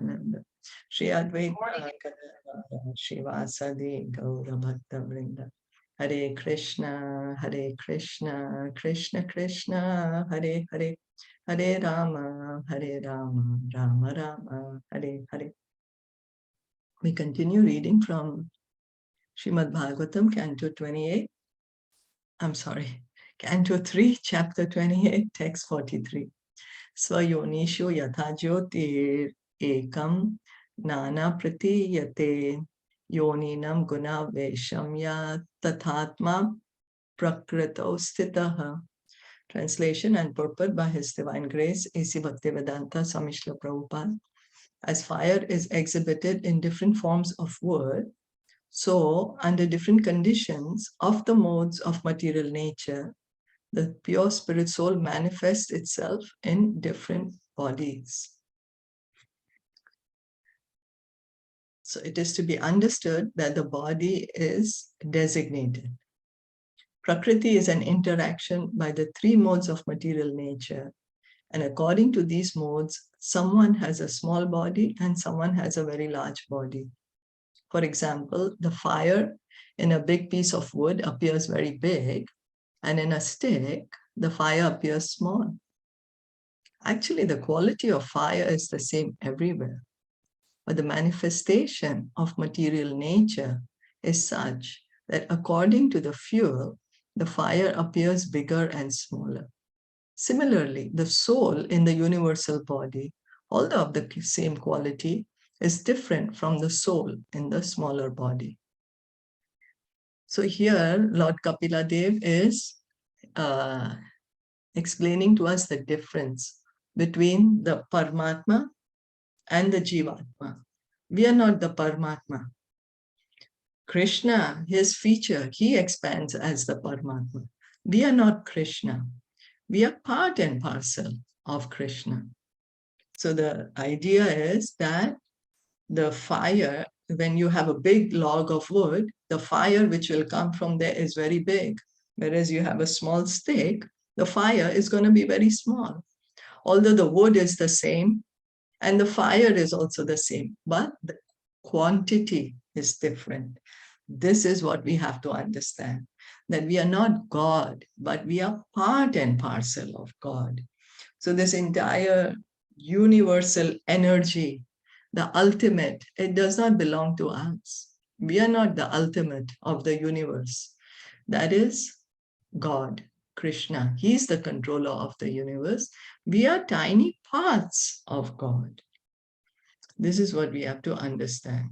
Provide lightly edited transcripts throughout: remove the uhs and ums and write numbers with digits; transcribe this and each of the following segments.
Satchidananda Shri Advaita Gadadhara Shivasadi Gaura Bhakta Vrinda Hare Krishna, Krishna Krishna, Hare Hare, Hare Rama, Rama Rama, Hare Hare. We continue reading from Srimad Bhagavatam Canto 28. Canto 3, Chapter 28, Text 43. Svayonisho yatha jyotir ekam nana pratiyate yoninam guna vesham ya tathatma prakrito stitaha. Translation and purport by His Divine Grace, A.C. Bhaktivedanta Swami Srila Prabhupada. As fire is exhibited in different forms of wood, so under different conditions of the modes of material nature, the pure spirit soul manifests itself in different bodies. So it is to be understood that the body is designated. Prakriti is an interaction by the three modes of material nature. And according to these modes, someone has a small body and someone has a very large body. For example, the fire in a big piece of wood appears very big, and in a stick, the fire appears small. Actually, the quality of fire is the same everywhere, but the manifestation of material nature is such that according to the fuel, the fire appears bigger and smaller. Similarly, the soul in the universal body, although of the same quality, is different from the soul in the smaller body. So here, Lord Kapila Dev is explaining to us the difference between the Paramatma and the Jivatma. We are not the Paramatma. Krishna, his feature, he expands as the Paramatma. We are not Krishna. We are part and parcel of Krishna. So the idea is that the fire, when you have a big log of wood, the fire which will come from there is very big. Whereas you have a small stick, the fire is going to be very small. Although the wood is the same and the fire is also the same, but the quantity is different. This is what we have to understand, that we are not God, but we are part and parcel of God. So this entire universal energy, the ultimate, it does not belong to us. We are not the ultimate of the universe. That is God, Krishna. He is the controller of the universe. We are tiny parts of God. This is what we have to understand.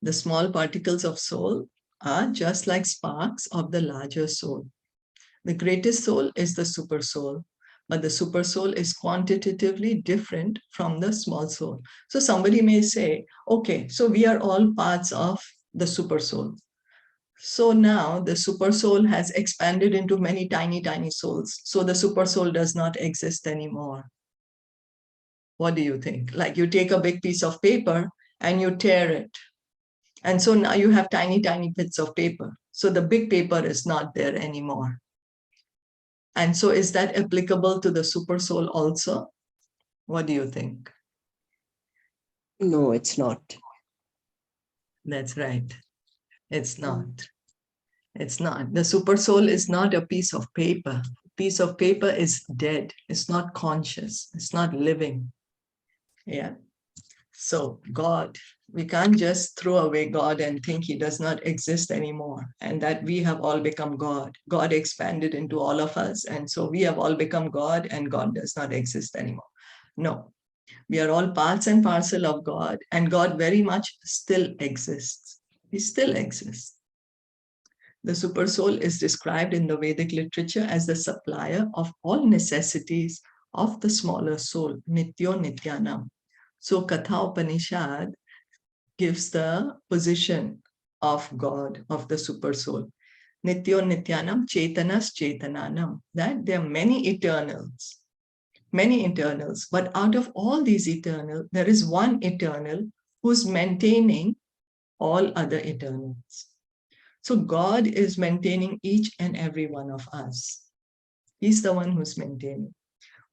The small particles of soul are just like sparks of the larger soul. The greatest soul is the super soul, but the super soul is quantitatively different from the small soul. So somebody may say, okay, so we are all parts of the super soul. So now the super soul has expanded into many tiny, tiny souls. So the super soul does not exist anymore. What do you think? Like you take a big piece of paper and you tear it. And so now you have tiny, tiny bits of paper. So the big paper is not there anymore. And so is that applicable to the super soul also? What do you think? No, it's not. That's right. It's not. It's not. The super soul is not a piece of paper. A piece of paper is dead. It's not conscious. It's not living. Yeah. So God, we can't just throw away God and think he does not exist anymore and that we have all become God. God expanded into all of us. And so we have all become God and God does not exist anymore. No, we are all parts and parcel of God and God very much still exists. He still exists. The super soul is described in the Vedic literature as the supplier of all necessities of the smaller soul, Nityo Nityanam. So Katha Upanishad gives the position of God, of the super soul. Nityo Nityanam Chetanas Chetananam, that there are many eternals, but out of all these eternal, there is one eternal who's maintaining all other eternals. So God is maintaining each and every one of us. He's the one who's maintaining.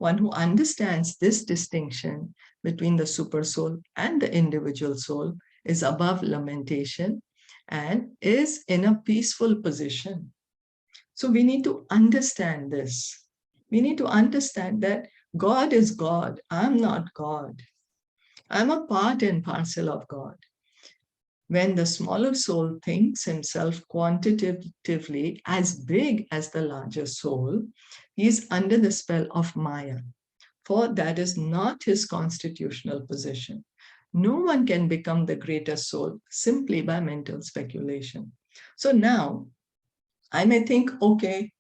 One who understands this distinction between the super soul and the individual soul is above lamentation and is in a peaceful position. So we need to understand this. We need to understand that God is God. I'm not God. I'm a part and parcel of God. When the smaller soul thinks himself quantitatively as big as the larger soul, he is under the spell of Maya, for that is not his constitutional position. No one can become the greater soul simply by mental speculation. So now I may think, okay,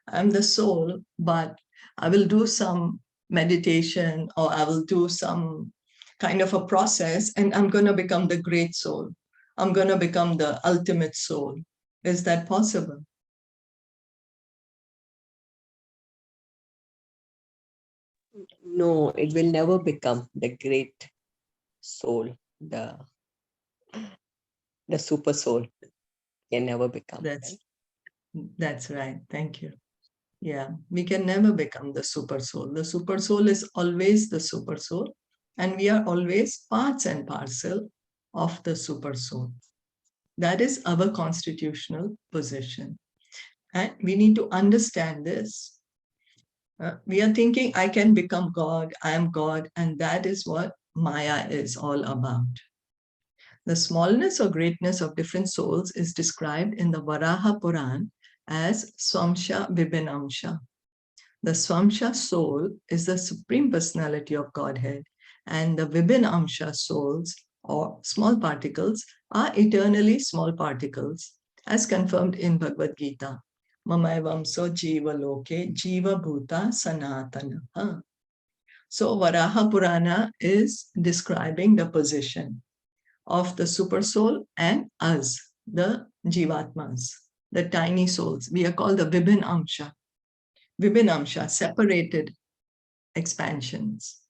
I'm the soul, but I will do some meditation or I will do some kind of a process and I'm going to become the great soul. I'm going to become the ultimate soul. Is that possible? No, it will never become the great soul, the super soul can never become. That's right. Thank you. Yeah, we can never become the super soul. The super soul is always the super soul, and we are always parts and parcel of the super soul. That is our constitutional position. And we need to understand this. We are thinking, I can become God, I am God, and that is what Maya is all about. The smallness or greatness of different souls is described in the Varaha Puran as Swamsha Vibhinamsha. The Swamsha soul is the Supreme Personality of Godhead, and the Vibhinamsha souls, or small particles, are eternally small particles, as confirmed in Bhagavad Gita. Mamayvamso jiva loke jiva bhuta sanatana. So Varaha Purana is describing the position of the super soul and us, the jivatmas, the tiny souls. We are called the Vibhinamsha. Vibhinamsha, separated expansions,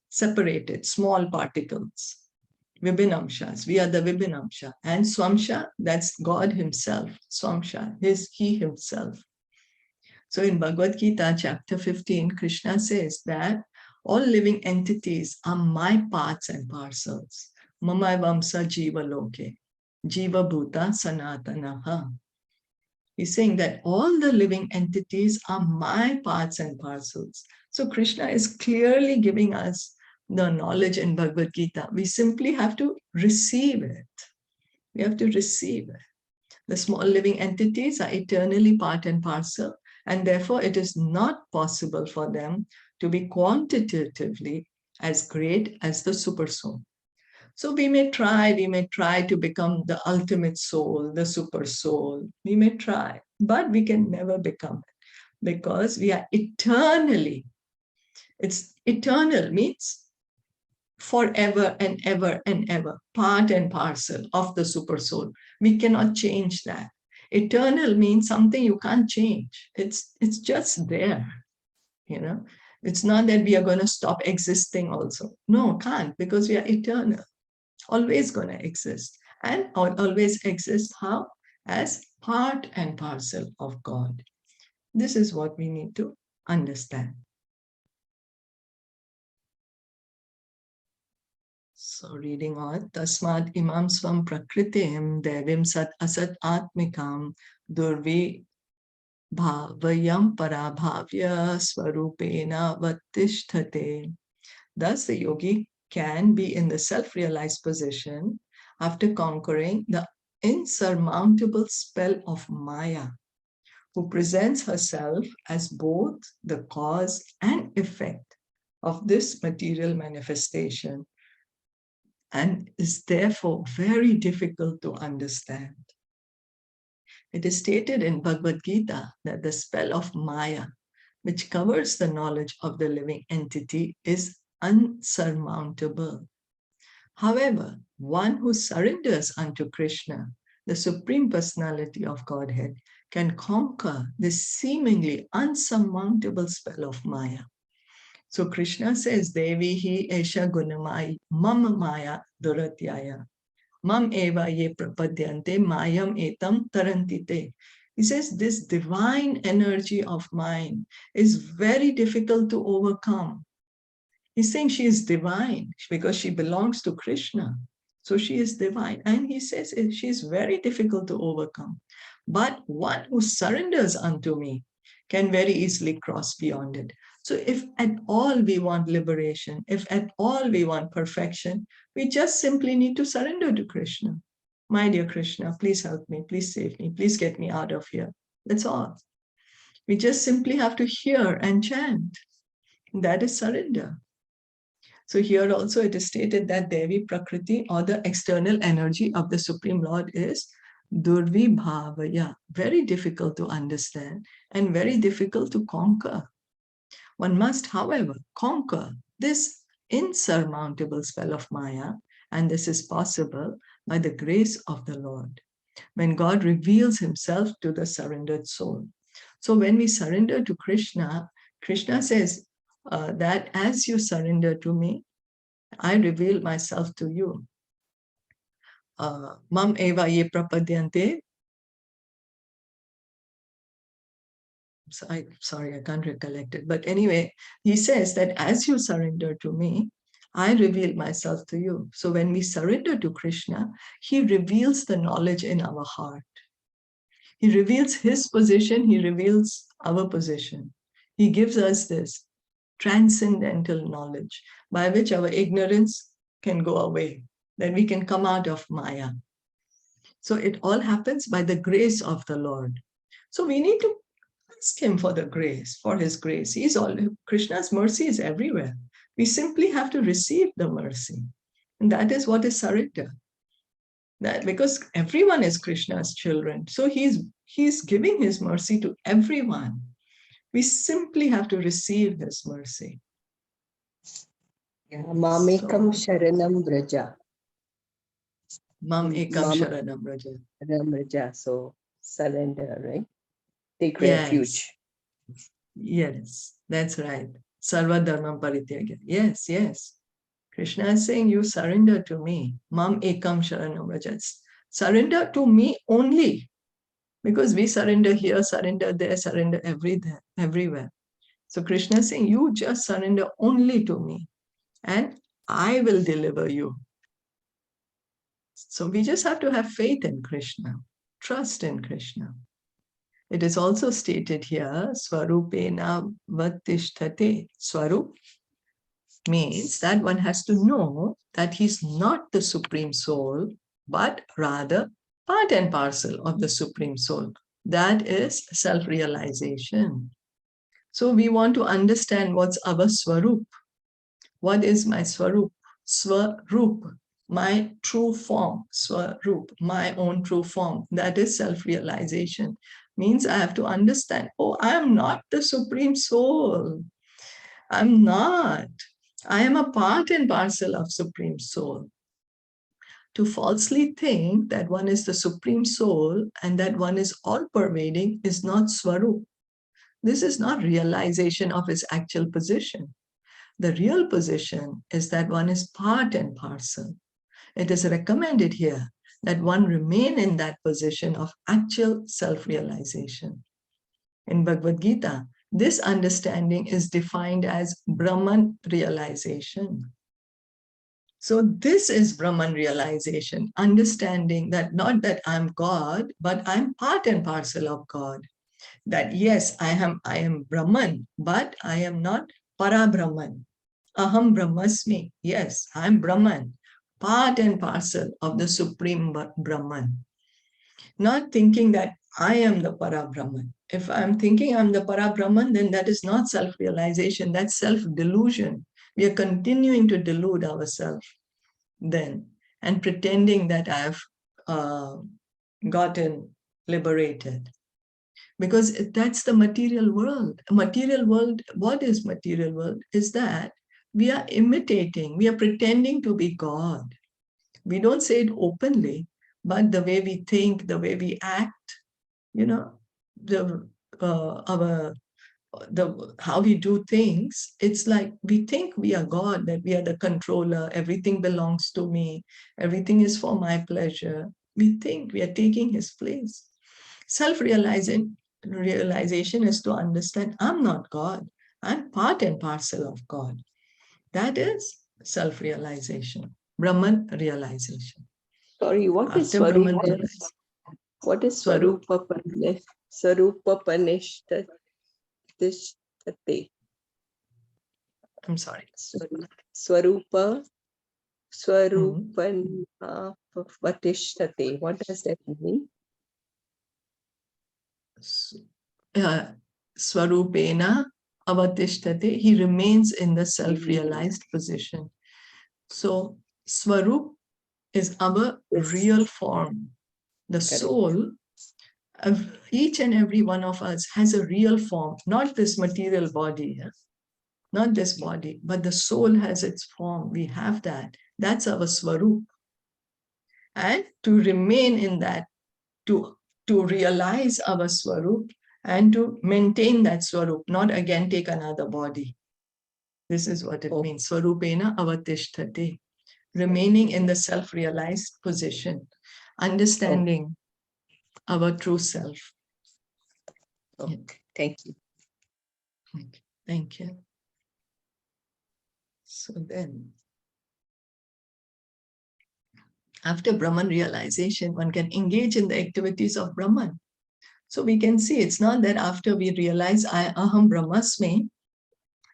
separated small particles. Vibhinamshas, we are the Vibhinamsha. And Swamsha, that's God himself. Swamsha, he himself. So in Bhagavad Gita, chapter 15, Krishna says that all living entities are my parts and parcels. Mamai vamsa jiva loke, jiva bhuta sanatanaha. He's saying that all the living entities are my parts and parcels. So Krishna is clearly giving us the knowledge in Bhagavad Gita. We simply have to receive it. We have to receive it. The small living entities are eternally part and parcel, and therefore it is not possible for them to be quantitatively as great as the super soul. So we may try to become the ultimate soul, the super soul. We may try, but we can never become it because we are eternally. It's eternal means forever and ever and ever, part and parcel of the super soul. We cannot change that. Eternal means something you can't change. It's just there, you know. It's not that we are going to stop existing also. No, can't, because we are eternal. Always going to exist, and always exist how? As part and parcel of God. This is what we need to understand. So reading on, Tasmad imam swam prakritim devim sat asat atmikam durvi bhavayam parabhavya swarupena vatishthate. Thus the yogi can be in the self-realized position after conquering the insurmountable spell of Maya, who presents herself as both the cause and effect of this material manifestation and is therefore very difficult to understand. It is stated in Bhagavad Gita that the spell of Maya, which covers the knowledge of the living entity, is unsurmountable. However, one who surrenders unto Krishna, the Supreme Personality of Godhead, can conquer this seemingly unsurmountable spell of Maya. So Krishna says, Devi hi esha gunamai mam maya duratyaya. Mam eva ye prapadyante mayam etam tarantite. He says this divine energy of mine is very difficult to overcome. He's saying she is divine because she belongs to Krishna. So she is divine. And he says she is very difficult to overcome. But one who surrenders unto me can very easily cross beyond it. So if at all we want liberation, if at all we want perfection, we just simply need to surrender to Krishna. My dear Krishna, please help me, please save me, please get me out of here. That's all. We just simply have to hear and chant. That is surrender. So here also it is stated that Devi Prakriti, or the external energy of the Supreme Lord, is Durvibhavaya, very difficult to understand and very difficult to conquer. One must, however, conquer this insurmountable spell of Maya, and this is possible by the grace of the Lord, when God reveals himself to the surrendered soul. So when we surrender to Krishna, Krishna says that as you surrender to me, I reveal myself to you. Mam eva ye prapadyante. Sorry, I can't recollect it. But anyway, he says that as you surrender to me, I reveal myself to you. So when we surrender to Krishna, he reveals the knowledge in our heart. He reveals his position, he reveals our position. He gives us this transcendental knowledge by which our ignorance can go away, that we can come out of Maya. So it all happens by the grace of the Lord. So we need to ask him for the grace, for his grace. Krishna's mercy is everywhere. We simply have to receive the mercy. And that is what is surrender. That because everyone is Krishna's children. So he's giving his mercy to everyone. We simply have to receive his mercy. Mamekam Sharanam Braja. Mam ekam sharanam braja. So surrender, right? Take Yes. refuge. Yes, that's right. Sarva dharmam parityaga. Yes, yes. Krishna is saying, you surrender to me. Mam ekam sharanam braja. Surrender to me only. Because we surrender here, surrender there, surrender everywhere. So Krishna is saying, you just surrender only to me, and I will deliver you. So we just have to have faith in Krishna, trust in Krishna. It is also stated here, Swarupena Vatishthate. Swarup means that one has to know that he's not the Supreme Soul, but rather part and parcel of the Supreme Soul. That is self-realization. So we want to understand what's our Swarup. What is my Swarup? Swarup, my true form. Swarup, my own true form. That is self-realization. Means I have to understand, oh, I am not the Supreme Soul. I'm not. I am a part and parcel of Supreme Soul. To falsely think that one is the Supreme Soul and that one is all-pervading is not Swarup. This is not realization of his actual position. The real position is that one is part and parcel. It is recommended here that one remain in that position of actual self-realization. In Bhagavad Gita, this understanding is defined as Brahman realization. So this is Brahman realization, understanding that not that I'm God, but I'm part and parcel of God. That yes, I am Brahman, but I am not Para Brahman. Aham Brahmasmi. Yes, I'm Brahman, part and parcel of the Supreme Brahman. Not thinking that I am the Para Brahman. If I'm thinking I'm the Para Brahman, then that is not self-realization, that's self-delusion. We are continuing to delude ourselves then and pretending that I've gotten liberated. Because that's the material world. Material world, what is material world? Is that we are imitating, we are pretending to be God. We don't say it openly, but the way we think, the way we act, you know, how we do things, it's like we think we are God, that we are the controller, everything belongs to me, everything is for my pleasure. We think we are taking his place. Self-realization is to understand I'm not God. I'm part and parcel of God. That is self-realization, Brahman realization. Sorry, what is After Brahman Swarupa? realization, What is Swarup, Swarupa Panishtate? I'm sorry. Swarupa Mhm. Patishtate. What does that mean? Swarupena avatishtate, he remains in the self-realized position. So Swarup is our real form. The soul of each and every one of us has a real form, not this material body, not this body, but the soul has its form. We have that. That's our Swarup. And to remain in that, to realize our Swarup and to maintain that Swarup, not again take another body. This is what it means. Swarupena avatishthate, remaining in the self-realized position, understanding our true self. Okay. Thank you. Thank you. So then, after Brahman realization, one can engage in the activities of Brahman. So we can see it's not that after we realize I aham brahmasmi,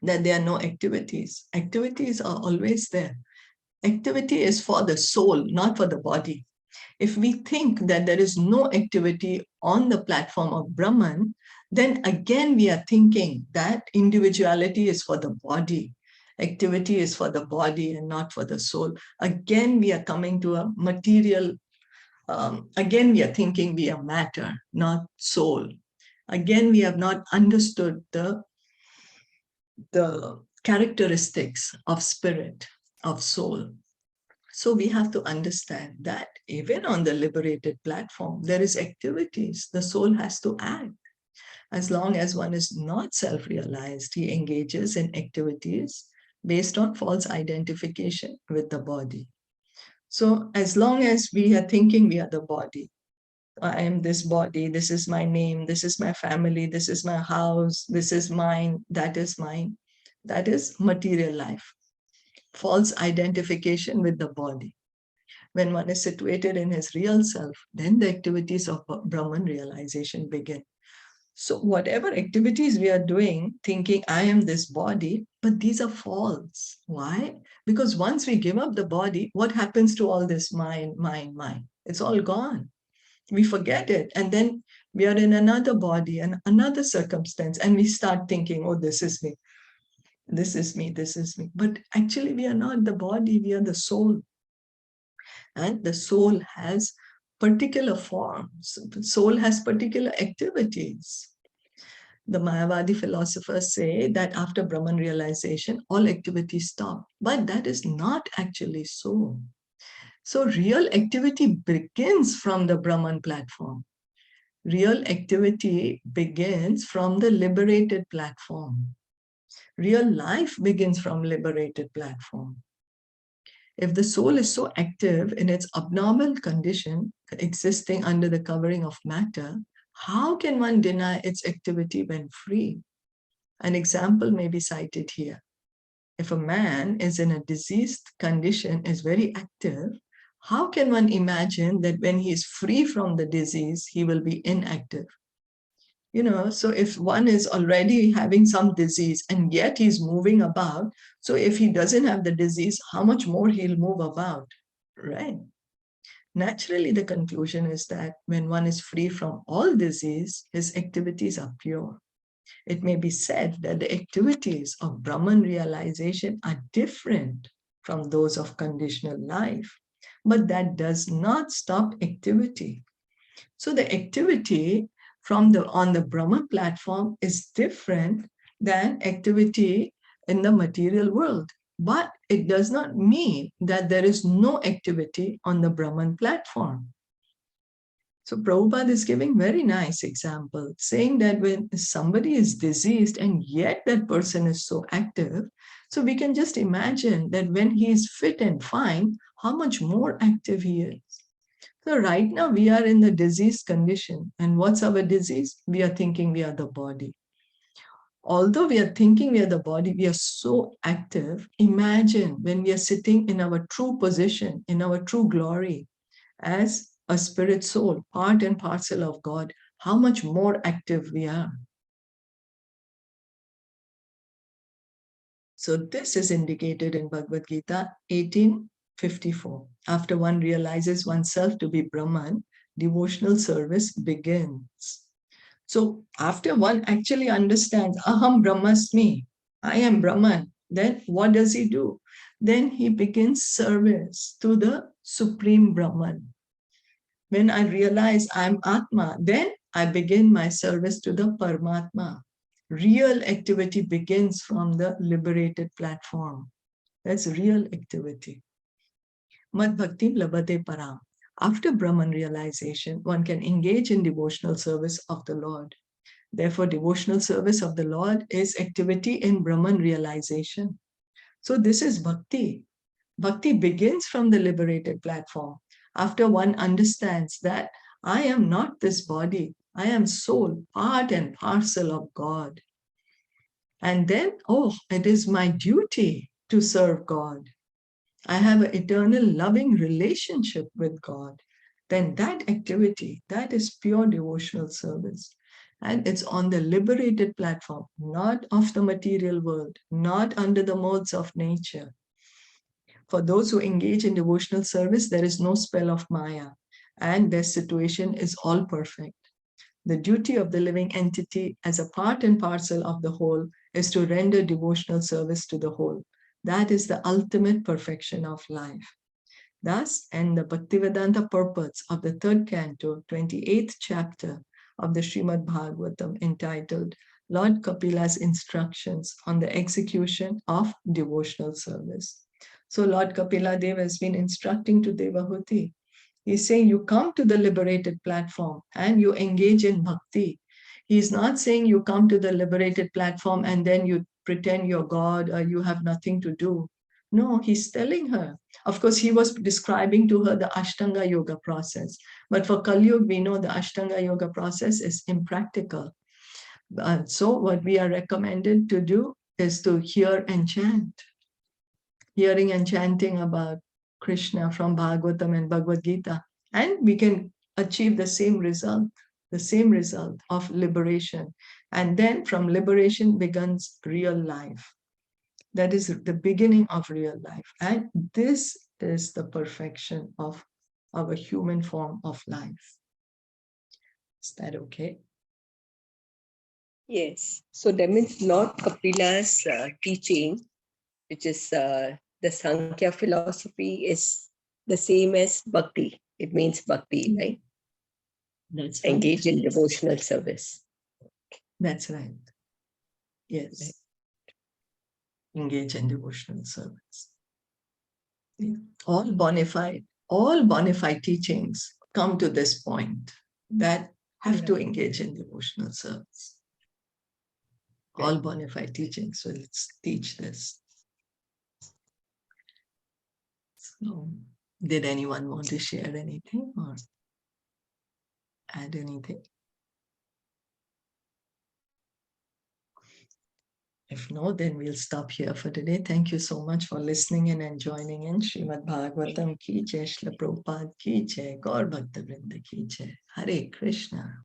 that there are no activities. Activities are always there. Activity is for the soul, not for the body. If we think that there is no activity on the platform of Brahman, then again we are thinking that individuality is for the body. Activity is for the body and not for the soul. Again, we are coming to a material, again we are thinking we are matter, not soul. Again, we have not understood the characteristics of spirit, of soul. So we have to understand that even on the liberated platform, there is activities. The soul has to act. As long as one is not self-realized, he engages in activities based on false identification with the body. So as long as we are thinking we are the body, I am this body, this is my name, this is my family, this is my house, this is mine, that is mine. That is material life. False identification with the body. When one is situated in his real self, then the activities of Brahman realization begin. So whatever activities we are doing, thinking I am this body, but these are false. Why? Because once we give up the body, what happens to all this mind? It's all gone. We forget it. And then we are in another body and another circumstance, and we start thinking, oh, this is me. This is me, this is me. But actually, we are not the body, we are the soul. And the soul has particular forms. The soul has particular activities. The Mayavadi philosophers say that after Brahman realization, all activities stop. But that is not actually so. So real activity begins from the Brahman platform. Real activity begins from the liberated platform. Real life begins from liberated platform. If the soul is so active in its abnormal condition, existing under the covering of matter, how can one deny its activity when free? An example may be cited here. If a man is in a diseased condition, is very active, how can one imagine that when he is free from the disease, he will be inactive? So if one is already having some disease and yet he's moving about, so if he doesn't have the disease, how much more he'll move about, right? Naturally, the conclusion is that when one is free from all disease, his activities are pure. It may be said that the activities of Brahman realization are different from those of conditional life, but that does not stop activity. So the activity on the Brahman platform is different than activity in the material world. But it does not mean that there is no activity on the Brahman platform. So Prabhupada is giving very nice example, saying that when somebody is diseased and yet that person is so active, so we can just imagine that when he is fit and fine, how much more active he is. So right now we are in the diseased condition. And what's our disease? We are thinking we are the body. Although we are thinking we are the body, we are so active. Imagine when we are sitting in our true position, in our true glory, as a spirit soul, part and parcel of God, how much more active we are. So this is indicated in Bhagavad Gita 18:54. After one realizes oneself to be Brahman, devotional service begins. So after one actually understands, Aham Brahmasmi, I am Brahman, then what does he do? Then he begins service to the Supreme Brahman. When I realize I'm Atma, then I begin my service to the Paramatma. Real activity begins from the liberated platform. That's real activity. Mad Bhakti Labhate Param. After Brahman realization, one can engage in devotional service of the Lord. Therefore, devotional service of the Lord is activity in Brahman realization. So this is bhakti. Bhakti begins from the liberated platform. After one understands that I am not this body, I am soul, part and parcel of God. And then, oh, it is my duty to serve God. I have an eternal loving relationship with God. Then that activity, that is pure devotional service. And it's on the liberated platform, not of the material world, not under the modes of nature. For those who engage in devotional service, there is no spell of Maya, and their situation is all perfect. The duty of the living entity as a part and parcel of the whole is to render devotional service to the whole. That is the ultimate perfection of life. Thus, and the Bhaktivedanta purports of the third canto, 28th chapter of the Srimad Bhagavatam, entitled Lord Kapila's Instructions on the Execution of Devotional Service. So Lord Kapila Dev has been instructing to Devahuti. He's saying you come to the liberated platform and you engage in bhakti. He's not saying you come to the liberated platform and then you pretend you're God or you have nothing to do. No, he's telling her. Of course, he was describing to her the Ashtanga Yoga process. But for Kali Yuga, we know the Ashtanga Yoga process is impractical. So what we are recommended to do is to hear and chant. Hearing and chanting about Krishna from Bhagavatam and Bhagavad Gita. And we can achieve the same result of liberation. And then from liberation begins real life. That is the beginning of real life. And this is the perfection of our human form of life. Is that okay? Yes. So that means Lord Kapila's teaching, which is the Sankhya philosophy, is the same as bhakti. It means bhakti, right? That's right. Engage in devotional service. That's right. Yes. Engage in devotional service. All bona fide teachings come to this point that have to engage in devotional service. All bona fide teachings will teach this. So, did anyone want to share anything or add anything? If no, then we'll stop here for today. Thank you so much for listening in and joining in. Srimad Bhagavatam ki jai, Shilpa Prabhupada ki jai, Gaur Bhakta Vrinda ki jai. Hare Krishna.